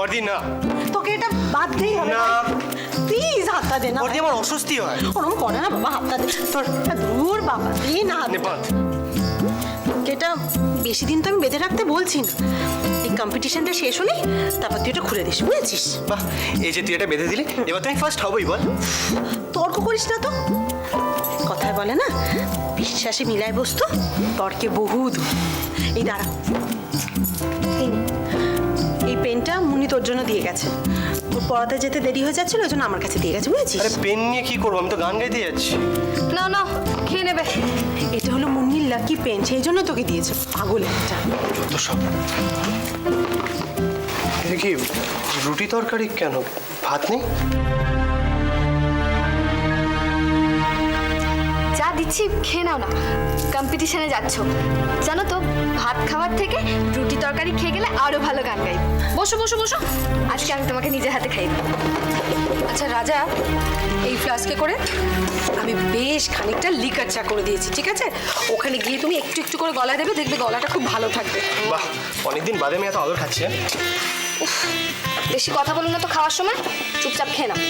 বর্দি না, তোকে এটা বাদ দেই হবে না। প্লিজ হাতটা দে না। বর্দি আমার অস্বস্তি হয়। ওরকম করে না বাবা, হাতটা দে তোর। দূর বাবা, দে না হাত। নেপাল তোকে এটা বেশি দিন তো আমি বেঁধে রাখতে বলছি না। এই কম্পিটিশনটা শেষ হলেই তারপর তুই এটা খুলে দিস, বুঝেছিস? বাহ, এই যে তুই এটা বেঁধে দিলি, এবার তুমি ফার্স্ট হবই বল। তর্ক করিস না তো। কথায় বলে না, বিশ্বাসে মিলায় বস্তু তর্কে বহু দূর। এই দাঁড়া, এই নে। এই পেনটা মুন্নি তোর জন্য দিয়ে গেছে। ওর পড়াতে যেতে দেরি হয়ে যাচ্ছিল, ওই জন্য আমার কাছে দিয়ে গেছে, বুঝেছিস? আরে পেন নিয়ে কি করবো, আমি তো গান গাইতে যাচ্ছি। না না, খেয়ে নেবে। এটা হলো মুন্নির লাকি পেন, সেই জন্য তোকে দিয়েছে। পাগল একটা। তো সব এটা কি রুটি তরকারি? কেন ভাত নেই? যা দিচ্ছি খেয়ে নাও না, কম্পিটিশনে যাচ্ছ। জানো তো, ভাত খাওয়ার থেকে রুটি তরকারি খেয়ে গেলে আরো ভালো গান গাই। বসো বসো বসো, আজকে আমি তোমাকে নিজের হাতে খাই দেবো। আচ্ছা রাজা, এই ফ্লাস্কে করে আমি বেশ খানিকটা লিকার চা করে দিয়েছি, ঠিক আছে? ওখানে গিয়ে তুমি একটু একটু করে গলায় দেবে, দেখবে গলাটা খুব ভালো থাকবে। বাহ, অনেকদিন বাদে আমি এত আদর খাচ্ছি। উফ, বেশি কথা বলো না তো খাওয়ার সময়, চুপচাপ খেয়ে নাও।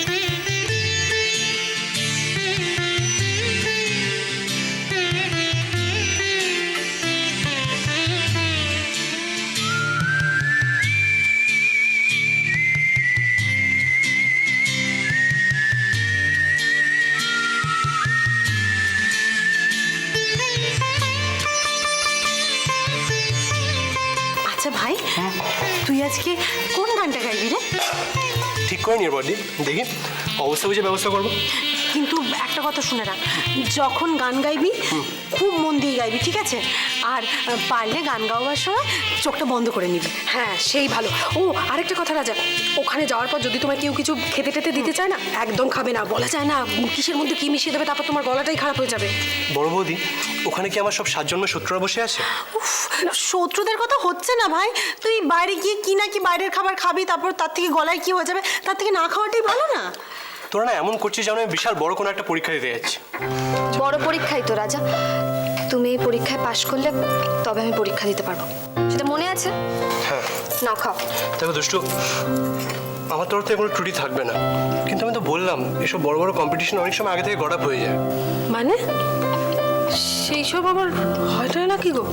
আচ্ছা ভাই, তুই আজকে কোন গানটা গাইবি রে? ঠিক করে নিয়ে বর্দি, দেখি অবস্থা বুঝে ব্যবস্থা করবো। কিন্তু একটা কথা শুনে রাখ, যখন গান গাইবি খুব মন দিয়ে গাইবি, ঠিক আছে? আর পারলে গান গাওয়ার সময় চোখটা বন্ধ করে নিবি। হ্যাঁ, সেই ভালো। ও আরেকটা কথা রাজা, ওখানে যাওয়ার পর যদি তোমার কেউ কিছু খেতে টেতে দিতে চায় না, একদম খাবে না। বলা যায় না কিসের মধ্যে কি মিশিয়ে দেবে, তারপর তোমার গলাটাই খারাপ হয়ে যাবে। বড় বৌদি, ওখানে কি আমার সব 7 জন্ম শত্রুরা বসে আছে? উফ, শত্রুদের কথা হচ্ছে না ভাই। তুই বাইরে গিয়ে কি না কি বাইরের খাবার খাবি, তারপর তার থেকে গলায় কি হয়ে যাবে, তার থেকে না খাওয়াটাই ভালো না? তোরা না এমন করছিস যেন আমি বিশাল বড় কোনো একটা পরীক্ষা দিতে যাচ্ছি। বড় পরীক্ষাই তো রাজা, তুমি এই পরীক্ষায় পাশ করলে তবে আমি পরীক্ষা দিতে পারবো, সেটা মনে আছে? হ্যাঁ, নাও খাও। দেখো দুষ্টু, আমার তরফ থেকে কোনো ত্রুটি থাকবে না, কিন্তু আমি তো বললাম এসব বড় বড় কম্পিটিশন অনেক সময় আগে থেকে গড়াপ হয়ে যায়। মানে সেই সব আবার হয়তো নাকি গো?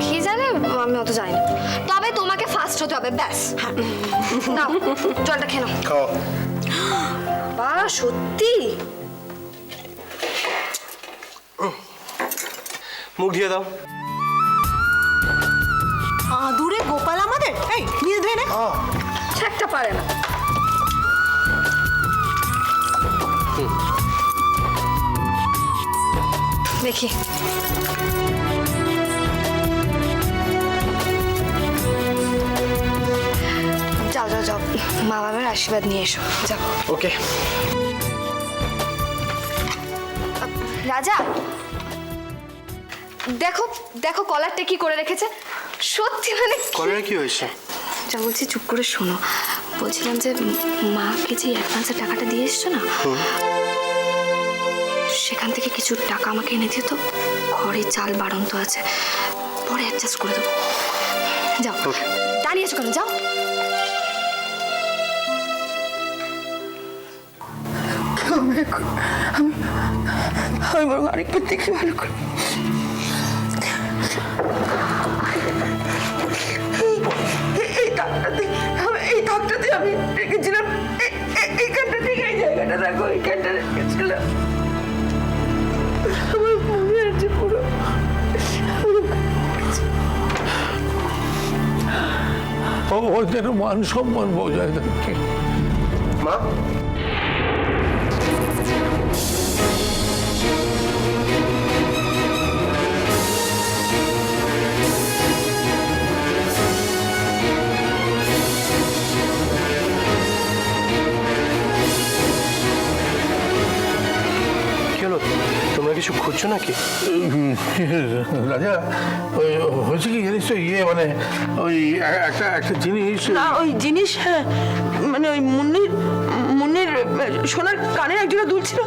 কি জানে, আমি অত জানি না, তবে তোমাকে ফার্স্ট হতে হবে, ব্যাস। নাও জলটা খেয়ে নাও। খাও। বা সত্যি মুখ ধুয়ে দাও। দূরে গোপাল আমাদের, এই নিজে ধুয়ে নে। একটা পারে না। দেখি যাও যাও যাও, মা বাবার আশীর্বাদ নিয়ে এসো, যাও। ওকে। রাজা, দেখো দেখো কলারটা কি করে রেখেছে, সত্যি মানে কলারে কি হয়েছে? যা বলছি চুপ করে শোনো। বলছিলাম যে মাকে যে অ্যাডভান্সের টাকাটা দিয়ে এসছো না, সেখান থেকে কিছু টাকা আমাকে এনে দিও তো। ঘরে চাল বাড়ন্ত আছে, পরে অ্যাডজাস্ট করে দেবো। যাও, দাঁড়িয়ে আছো কেন, যাও। আমি বরং আরেকবার দেখি ভালো করে। এই তাকটাতে আমি রেখেছিলাম, এইখানটা ঠিক, এই জায়গাটা দেখো, এইখানটা রেখেছিলাম। আমার মনে আছে পুরো। ওদের মান সম্মান বজায় থাকে। মা, কি হলো? তোমরা কিছু খুঁজছো নাকি? রাজা, ওই হয়েছে কি জানিস তো, মানে ওই একটা জিনিস। না ওই জিনিস, হ্যাঁ মানে ওই মুন্নির সোনার কানের একজোড়া দুল ছিল,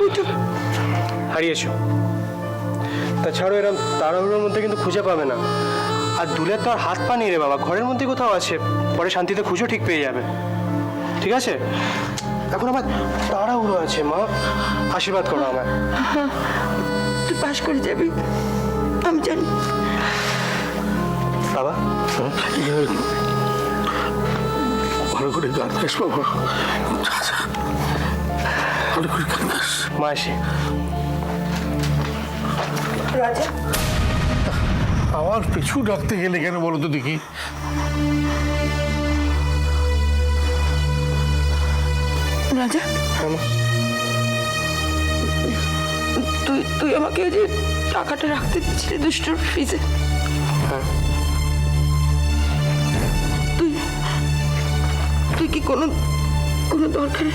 ওইটা হারিয়েছো। তাছাড়াও এরকম তাড়াহুড়োর মধ্যে কিন্তু খুঁজে পাবে না। আর দুলের তো আর হাত পা নেই রে বাবা, ঘরের মধ্যে কোথাও আছে, পরে শান্তিতে খুঁজো ঠিক পেয়ে যাবে। ঠিক আছে, এখন আমার তাড়াহুড়ো আছে মা, আশীর্বাদ করো আমায়। তুই পাশ করে যাবি আমি জানি। বাবা ভালো করে গান গাস বাবা, ভালো করে গান গাস। মা আসি। রাজা আমার পিছু ডাকতে গেলে কেন বলো তো দেখি? রাজা হ্যাঁ মা। তুই তুই আমাকে ওই যে টাকাটা রাখতে দিচ্ছিলি দুষ্টুর ফ্রিজে, হ্যাঁ। তুই তুই কি কোনো কোনো দরকারে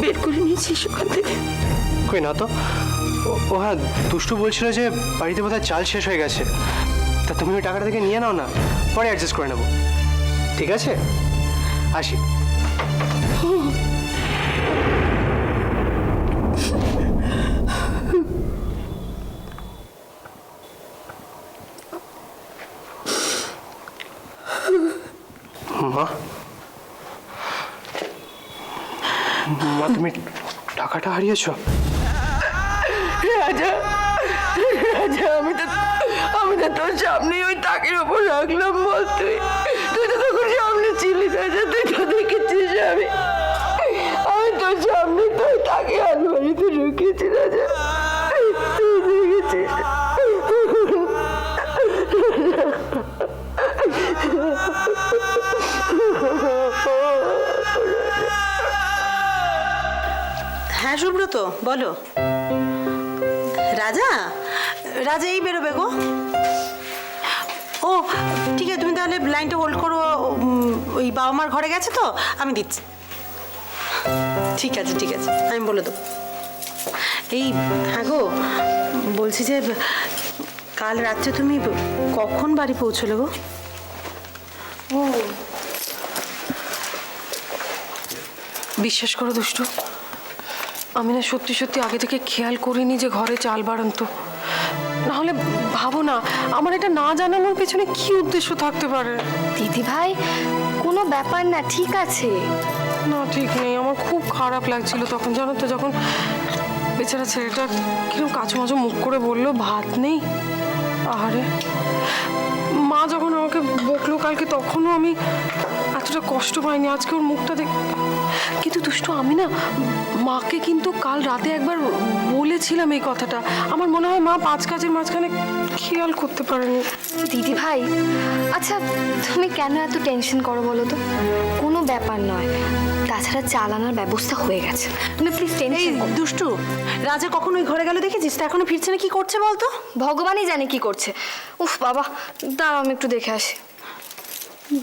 বের করে নিয়েছিস ওখান থেকে? কই না তো। ও হ্যাঁ, দুষ্টু বলছিল যে বাড়িতে বোধহয় চাল শেষ হয়ে গেছে, তা তুমি ওই টাকাটা থেকে নিয়ে নাও না, পরে অ্যাডজাস্ট করে নেবো। ঠিক আছে, আসি। মা, মা তুমি টাকাটা হারিয়েছো? রাজা রাজা আমি তো তোর সামনে ওই তাকের ওপর রাখলাম, বল তুই তুই তো তখন সামনে ছিলি রাজা, তুই তো দেখেছিস আমি তোর সামনে তো তাকে আলমারিতে ঢুকিয়েছি রাজা, তুই দেখেছিস। হ্যাঁ সুব্রত বলো। রাজা রাজা এই বেরোবে গো। ও ঠিক আছে, তুমি তাহলে লাইনটা হোল্ড করো, ওই বাবা মার ঘরে গেছে তো, আমি দিচ্ছি। ঠিক আছে ঠিক আছে, আমি বলে দেবো। এই হ্যাঁ গো, বলছি যে কাল রাত্রে তুমি কখন বাড়ি পৌঁছলে গো? বিশ্বাস করো দুষ্টু, আমি না সত্যি সত্যি আগে থেকে খেয়াল করিনি যে ঘরে চাল বাড়ন্ত। নাহলে ভাবো না, আমার এটা না জানানোর পেছনে কি উদ্দেশ্য থাকতে পারে। দিদি ভাই কোনো ব্যাপার না, ঠিক আছে। না ঠিক নেই, আমার খুব খারাপ লাগছিল তখন, জানো তো, যখন বেচারা ছেলেটা কিরকম কাঁচু মাচু মুখ করে বললো ভাত নেই। আহারে, মা যখন আমাকে বকলো কালকে, তখনও আমি এতটা কষ্ট পাইনি, আজকে ওর মুখটা দেখ। কিন্তু দুষ্টু, আমি না মাকে কিন্তু কাল রাতে একবার বলেছিলাম এই কথাটা। আমার মনে হয় মা 5 কাজের মাঝখানে খেয়াল করতে পারেনি। দিদি ভাই আচ্ছা, তুমি কেন এত টেনশন করো বলো তো? কোনো ব্যাপার নয়, তাছাড়া চাল আনার ব্যবস্থা হয়ে গেছে, তুমি প্লিজ এই টেনশন করো। দুষ্টু, রাজা কখন ওই ঘরে গেল দেখেছিস? তা এখনো ফিরছে না, কি করছে বলতো? ভগবানই জানে কি করছে। উফ বাবা, দাঁড়াও আমি একটু দেখে আসি।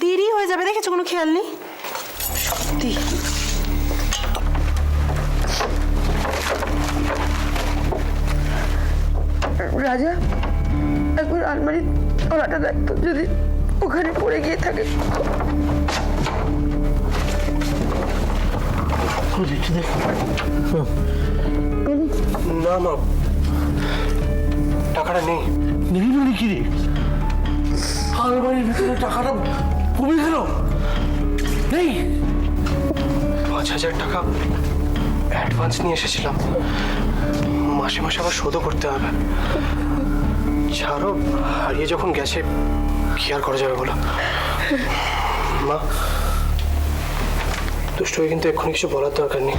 দেরি হয়ে যাবে, দেখেছো, কোনো খেয়াল নেই সত্যি। রাজা একবার আলমারির তলাটা দেখতো, যদি ওখানে পড়ে গিয়ে থাকে। দেখি দেখ। না মা, টাকাটা নেই। নেই বলি কি রে? আলমারির ভিতরে টাকাটা কমে গেল? নেই? 5,000 টাকা অ্যাডভান্স নিয়ে এসেছিলাম, মাসে মাসে আবার শোধও করতে হবে। ছাড়ো, হারিয়ে যখন গেছে কি আর করা যাবে বলো। মা, দুষ্টুকে কিন্তু এক্ষুনি কিছু বলার দরকার নেই।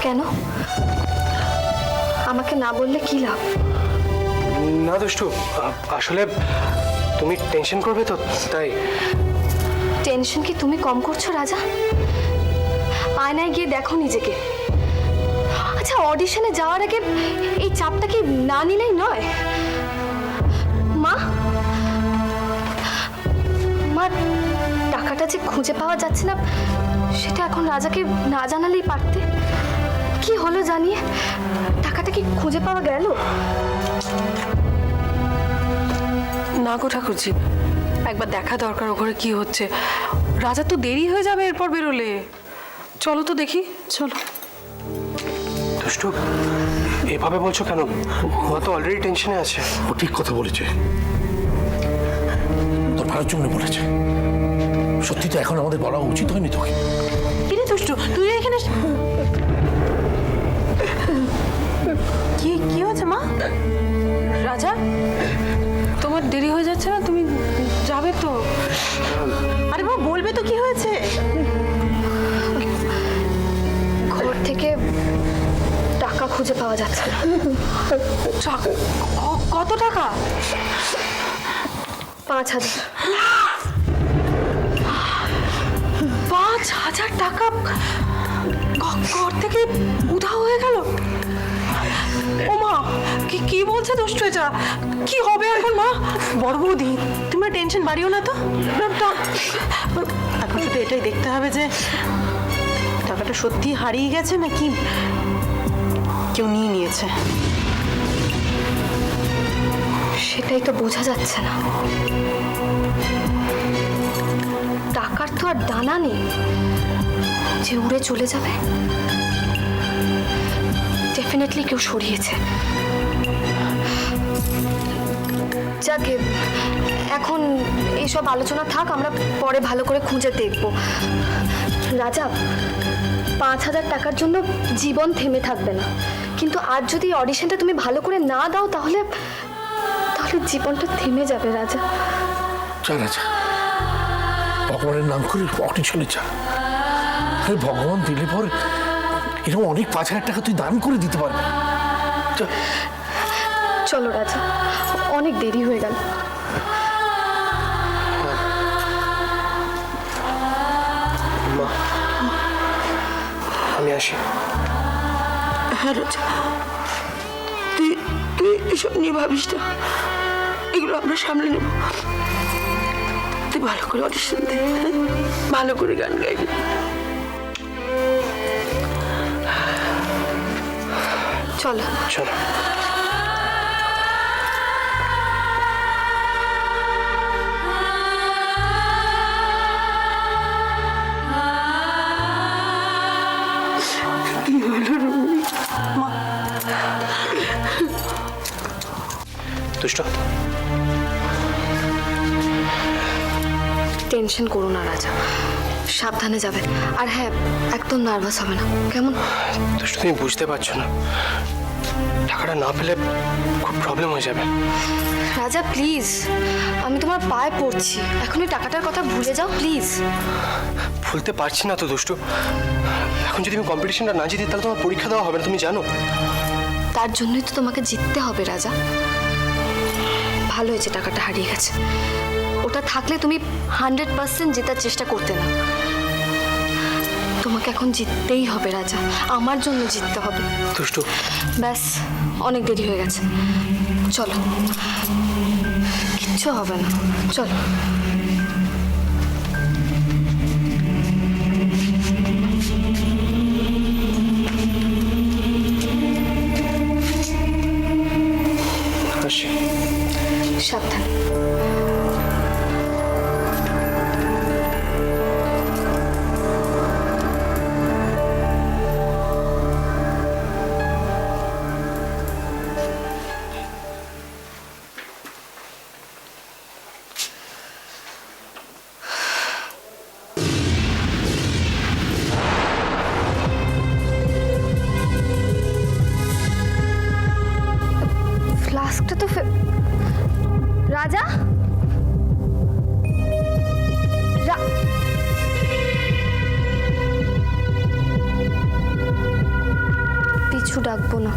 কেন? আমাকে না বললে কি লাভ? না দুষ্টু, আসলে তুমি টেনশন করবে তো, তাই। টেনশন কি তুমি কম করছো রাজা? আয়নায় গিয়ে দেখো নিজেকে। আচ্ছা, অডিশনে যাওয়ার আগে এই চাপটা কি না নিলেই নয়? মা মা টাকাটা যে খুঁজে পাওয়া যাচ্ছে না, সেটা এখন রাজাকে না জানালেই পারতে। কি হলো জানিয়ে? টাকাটা কি খুঁজে পাওয়া গেল? না গো ঠাকুরজি, একবার দেখা দরকার ও ঘরে কি হচ্ছে। রাজা তো দেরি হয়ে যাবে এরপর বেরোলে। চলো তো দেখি, চলো। দুষ্টু, এভাবে বলছো কেন? মা তো অলরেডি টেনশনে আছে। ও ঠিক কথা বলেছে, তোর ভালোর জন্য বলেছে। সত্যি তো এখন আমাদের বলা উচিত হয়নি তোকে। কিরে দুষ্টু, তুই এখানে কি কি হয়েছে মা? রাজা, তোমার দেরি হয়ে যাচ্ছে না? তুমি যাবে তো? আরে মা বলবে তো কি হয়েছে? ঘর থেকে টাকা খুঁজে পাওয়া যাচ্ছে না। কত টাকা? 5,000। 5,000 টাকা ঘর থেকে উধাও হয়ে গেল? ও মা, কি বলছে দুষ্টু এটা? কি হবে এখন মা? বড় বৌদি, তুমি টেনশন বাড়িও না তো। এখন শুধু এটাই দেখতে হবে যে টাকাটা সত্যি হারিয়ে গেছে নাকি কেউ নিয়ে নিয়েছে। সেটাই তো বোঝা যাচ্ছে না। টাকার তো আর দানা নেই যে উড়ে চলে যাবে। ডেফিনেটলি কেউ সরিয়েছে। যাকে এখন এইসব আলোচনা থাক, আমরা পরে ভালো করে খুঁজে দেখব। রাজা, 5,000 টাকার জন্য জীবন থেমে থাকবে না, কিন্তু আজ যদি অডিশনটা তুমি ভালো করে না দাও তাহলে জীবনটা থেমে যাবে রাজা। যা রাজা, ভগবানের নাম করে অডিশনে যা। আরে ভগবান দিলে পর এরকম অনেক 5,000 টাকা তুই দান করে দিতে পারবি। যা। চলো রাজা, অনেক দেরি হয়ে গেল। মা, আমি আসি। হ্যাঁ রাজা, তুই তুই এসব নিয়ে ভাবিস না, এগুলো আমরা সামলে নেব। তুই ভালো করে অডিশন দে, হ্যাঁ? ভালো করে গান গাইবি। চলো চলো। দুষ্ট, টেনশন করো না রাজা, সাবধানে যাবে। আর হ্যাঁ, একদম নার্ভাস হবে না, কেমন? দুষ্ট তুমি বুঝতে পারছো না, টাকাটা না পেলে খুব প্রবলেম হয়ে যাবে। রাজা প্লিজ, আমি তোমার পায়ে পড়ছি, এখন ওই টাকাটার কথা ভুলে যাও প্লিজ। ভুলতে পারছি না তো দুষ্টু। এখন যদি আমি কম্পিটিশনটা না জিতি তাহলে তোমার পরীক্ষা দেওয়া হবে না, তুমি জানো। তার জন্যই তো তোমাকে জিততে হবে রাজা। ভালো হয়েছে টাকাটা হারিয়ে গেছে, ওটা থাকলে তুমি 100% জেতার চেষ্টা করতে না। তোমাকে এখন জিততেই হবে রাজা, আমার জন্য জিততে হবে। দুষ্টু, ব্যাস, অনেক দেরি হয়ে গেছে, চলো। কিচ্ছু হবে না, চলো। আসি। সাবধান। ফ্লাস্কটা তো রাজা, পিছু ডাকবো না।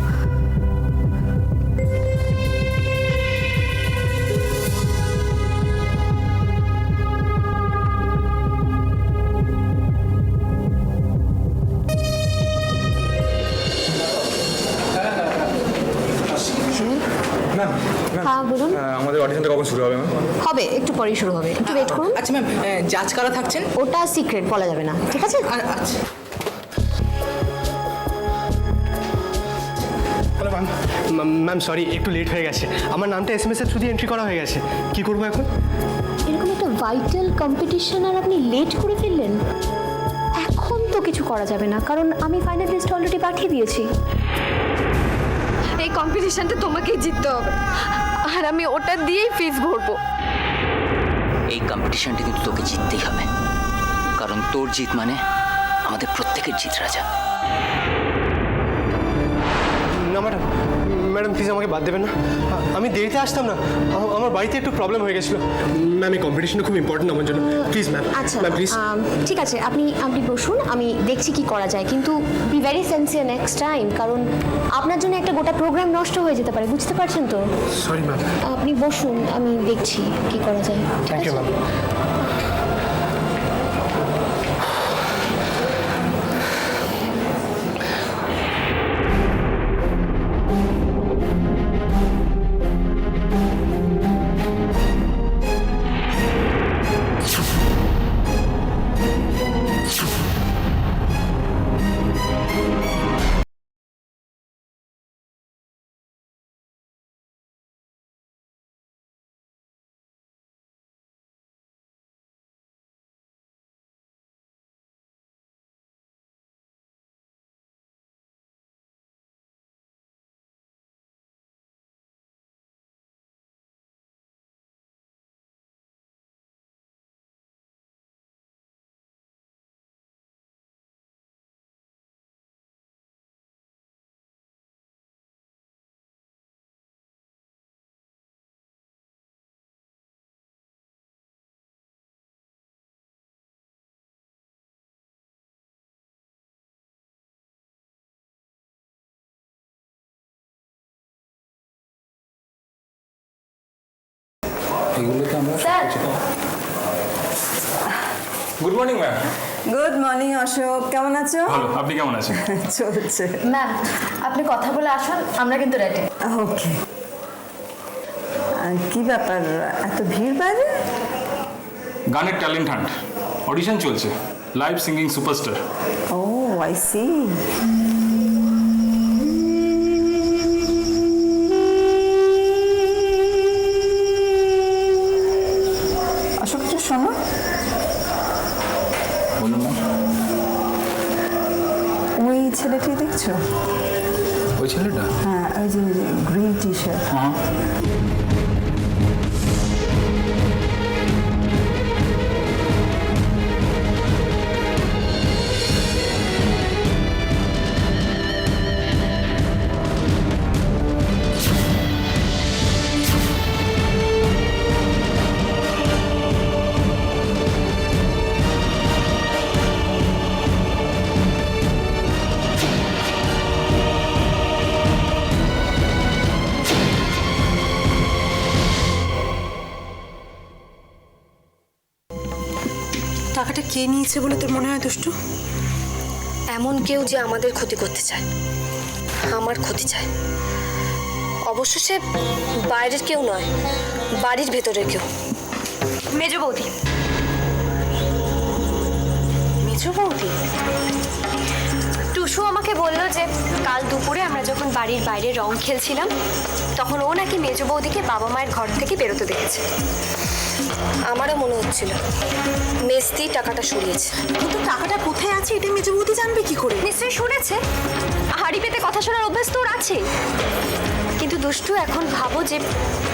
হ্যাঁ বলুন। আমাদের অডিশনটা কখন শুরু হবে ম্যাম? হবে, একটু পরেই শুরু হবে, একটু ওয়েট করুন। আচ্ছা ম্যাম, জাজ কারা থাকছেন? ওটা সিক্রেট, বলা যাবে না, ঠিক আছে? আচ্ছা। হ্যালো ম্যাম, সরি একটু লেট হয়ে গেছে। আমার নামটা SMS এর থ্রু দিয়ে এন্ট্রি করা হয়ে গেছে। কি করবো এখন? এরকম একটা ভাইটাল কম্পিটিশন আর আপনি লেট করে ফেললেন। এখন তো কিছু করা যাবে না, কারণ আমি ফাইনাল লিস্ট অলরেডি পাঠিয়ে দিয়েছি। এই কম্পিটিশনটা তোমাকেই জিততে হবে, আর আমি ওটা দিয়েই ফিস ভরবো। এই কম্পিটিশনটা কিন্তু তোকে জিততেই হবে, কারণ তোর জিত মানে আমাদের প্রত্যেকের জিত রাজা। না ম্যাডাম, ম্যাডাম প্লিজ আমাকে বাদ দেবেন না, আমি দেরিতে আসতাম না, আমার বাড়িতে একটু প্রবলেম হয়ে গেছিলো। ম্যাম এই কম্পিটিশনটা খুব ইম্পর্টেন্ট আমার জন্য, প্লিজ ম্যাম। আচ্ছা ম্যাম প্লিজ। ঠিক আছে, আপনি বসুন, আমি দেখছি কি করা যায়, কিন্তু বি ভেরি সেন্সিয়ার নেক্সট টাইম, কারণ আপনার জন্য একটা গোটা প্রোগ্রাম নষ্ট হয়ে যেতে পারে, বুঝতে পারছেন তো? Sorry ma'am. আপনি বসুন, আমি দেখছি কি করা যায়। ঠিক থ্যাংক ইউ আছে? Ma'am. Good morning ma'am. Good morning Ashok, কেমন আছো? ভালো, আপনি কেমন আছেন? চলছে। ম্যাম আপনি কথা বলে আসুন, আমরা কিন্তু রেডি। ওকে। কি ব্যাপার, এত ভিড় বাইরে? গানের ট্যালেন্ট হান্ট অডিশন চলছে, live singing superstar. Oh I see. Ashok একটু শোনো। বলুন না। ওই ছেলেটি দেখছো? ওই ছেলেটা? হ্যাঁ, ওই যে গ্রিন টি শার্ট। হ্যাঁ। টাকাটা কে নিয়েছে বলে তোর মনে হয় দুষ্টু? এমন কেউ যে আমাদের ক্ষতি করতে চায়, আমার ক্ষতি চায়। অবশ্য সে বাইরের কেউ নয়, বাড়ির ভেতরের কেউ। মেজ বৌদি। মেজ বৌদি? টুসু আমাকে বললো যে কাল দুপুরে আমরা যখন বাড়ির বাইরে রং খেলছিলাম, তখন ও নাকি মেজ বৌদিকে বাবা মায়ের ঘর থেকে বেরোতে দেখেছে। আমারও মনে হচ্ছিল মেজদি টাকাটা সরিয়েছে। কিন্তু টাকাটা কোথায় আছে এটা মেজো বৌদি জানবে কি করে? নিশ্চয়ই শুনেছে, হাড়ি পেতে কথা শোনার অভ্যাস তোর আছে। কিন্তু দুষ্টু এখন ভাবো যে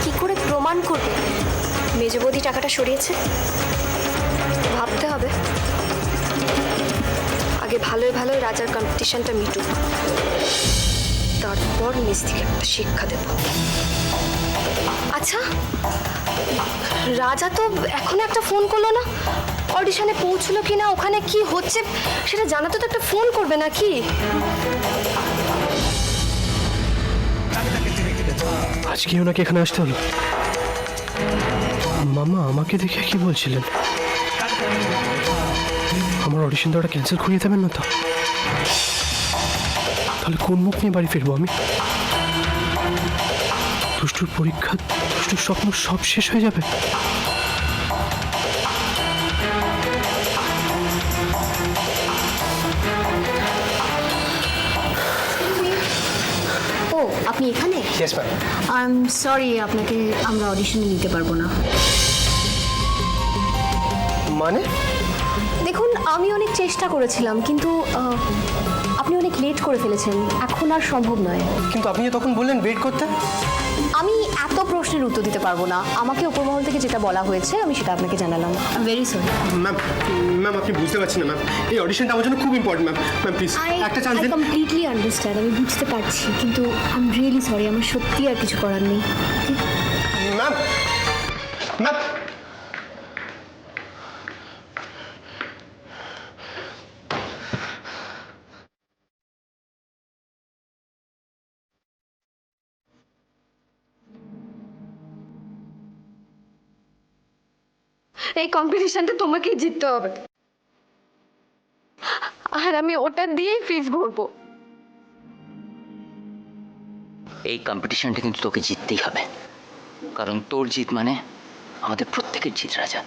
কি করে প্রমাণ করবে মেজ বৌদি টাকাটা সরিয়েছে। ভাবতে হবে, আগে ভালোই ভালোই রাজার কম্পিটিশনটা মিটুক, তারপর মিস্ত্রিকে একটা শিক্ষা দেব। আচ্ছা রাজা তো এখনো একটা ফোন করলো না, অডিশনে পৌঁছলো কিনা, ওখানে কি হচ্ছে সেটা জানাতে তো একটা ফোন করবে নাকি? আজকে ওনাকে এখানে আসতে হলো? মামা আমাকে দেখে কি বলছিলেন? আমার অডিশন দেওয়াটা ক্যান্সেল করিয়ে দেবেন না তো? তাহলে কোন মুখ নিয়ে বাড়ি ফিরবো আমি? দুষ্টুর পরীক্ষা, দুষ্টুর স্বপ্ন সব শেষ হয়ে যাবে। ও আপনি এখানে? Yes ma'am. I am sorry, আপনাকে আমরা অডিশনে নিতে পারবো না। মানে? দেখুন আমি অনেক চেষ্টা করেছিলাম, কিন্তু আপনি অনেক লেট করে ফেলেছেন, এখন আর সম্ভব নয়। কিন্তু আপনি যে তখন বললেন ওয়েট করতে। আমি এত প্রশ্নের উত্তর দিতে পারবো না, আমাকে উপরমহল থেকে যেটা বলা হয়েছে আমি সেটা আপনাকে জানালাম। I am very sorry. Ma'am আপনি বুঝতে পারছেন না ম্যাম, এই অডিশনটা আমার জন্য খুব ইম্পর্টেন্ট ম্যাম। ম্যাম প্লিজ একটা চান্স আই দিন। কমপ্লিটলি আন্ডারস্ট্যান্ড, আমি বুঝতে পারছি, কিন্তু আই এম রিয়েলি সরি, আমার সত্যি আর কিছু করার নেই। ম্যাম ম্যাম এই কম্পিটিশনটা তোমাকেই জিততে হবে, আর আমি ওটা দিয়েই ফিস ভরবো। এই কম্পিটিশনটা কিন্তু তোকে জিততেই হবে, কারণ তোর জিত মানে আমাদের প্রত্যেকের জিত রাজা।